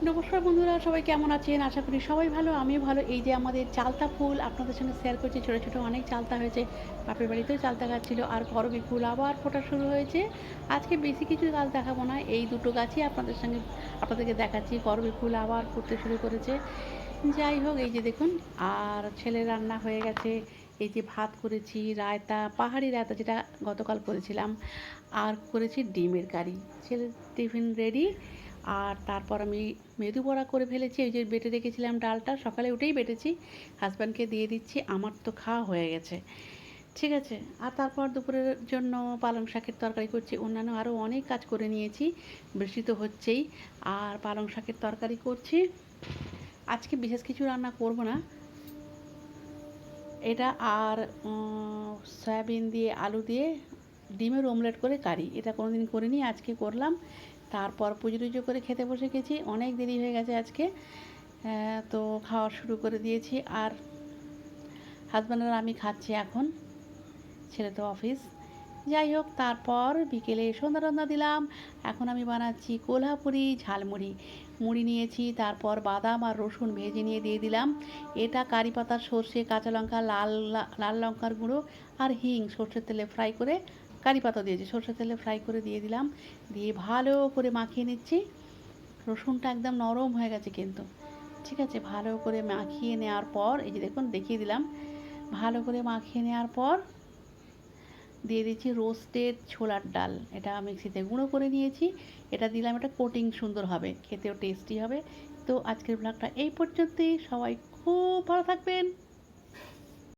নমস্কার বন্ধুরা, সবাই কেমন আছেন? আশা করি সবাই ভালো, আমিও ভালো। এই যে আমাদের চালতা ফুল আপনাদের সঙ্গে শেয়ার করছি। ছোট, ছোট অনেক চালতা হয়েছে। বাপের বাড়িতেও চালতা গাছ ছিল। আর করবী ফুল আবার ফোটা শুরু হয়েছে। আজকে বেশি কিছু গাছ দেখাবো না। এই দুটো গাছই আপনাদেরকে দেখাচ্ছি। করবী ফুল আবার ফুটতে শুরু করেছে। যাই হোক, এই যে দেখুন, আর ছেলের রান্না হয়ে গেছে। এই যে ভাত করেছি, রায়তা, পাহাড়ি রায়তা যেটা গতকাল করেছিলাম। আর করেছি ডিমের কারি। ছেলের টিফিন রেডি। আর তারপর আমি মেদু বড়া করে ফেলেছি। ওই যে বেটে রেখেছিলাম ডালটা, সকালে উঠেই বেটেছি। হাজব্যান্ডকে দিয়ে দিচ্ছি, আমার তো খাওয়া হয়ে গেছে। ঠিক আছে। আর তারপর দুপুরের জন্য পালং শাকের তরকারি করছি। অন্যান্য আরও অনেক কাজ করে নিয়েছি, বৃষ্টি তো হচ্ছেই। আর পালং শাকের তরকারি করছি। আজকে বিশেষ কিছু রান্না করব না। এটা আর সয়াবিন দিয়ে আলু দিয়ে ডিমের অমলেট করে কারি, এটা কোনোদিন করিনি, আজকে করলাম। তারপর পুজো টুজো করে খেতে বসে গেছি, অনেক দেরি হয়ে গেছে আজকে। তো খাওয়া শুরু করে দিয়েছি। আর হাজব্যান্ড আর আমি খাচ্ছি এখন, ছেলে তো অফিস। যাই হোক, তারপর বিকেলে সন্ধ্যা টন্ধা দিলাম। এখন আমি বানাচ্ছি কোলহাপুরি ঝালমুড়ি। মুড়ি নিয়েছি, তারপর বাদাম আর রসুন ভেজে নিয়ে দিয়ে দিলাম। এটা কারি পাতা, সর্ষে, কাঁচা লঙ্কা, লাল লঙ্কার গুঁড়ো আর হিং সর্ষের তেলে ফ্রাই করে, কারি পাতা দিয়েছি, সর্ষের তেলে ফ্রাই করে দিয়ে দিলাম। দিয়ে ভালো করে মাখিয়ে নিচ্ছি। রসুনটা একদম নরম হয়ে গেছে কিন্তু। ঠিক আছে, ভালো করে মাখিয়ে নেওয়ার পর এই যে দেখুন, দেখিয়ে দিলাম। ভালো করে মাখিয়ে নেওয়ার পর দিয়ে দিচ্ছি রোস্টেড ছোলার ডাল, এটা মিক্সিতে গুঁড়ো করে নিয়েছি। এটা দিলাম, এটা কোটিং সুন্দর হবে, খেতেও টেস্টি হবে। তো আজকের ব্লগটা এই পর্যন্তই। সবাই খুব ভালো থাকবেন।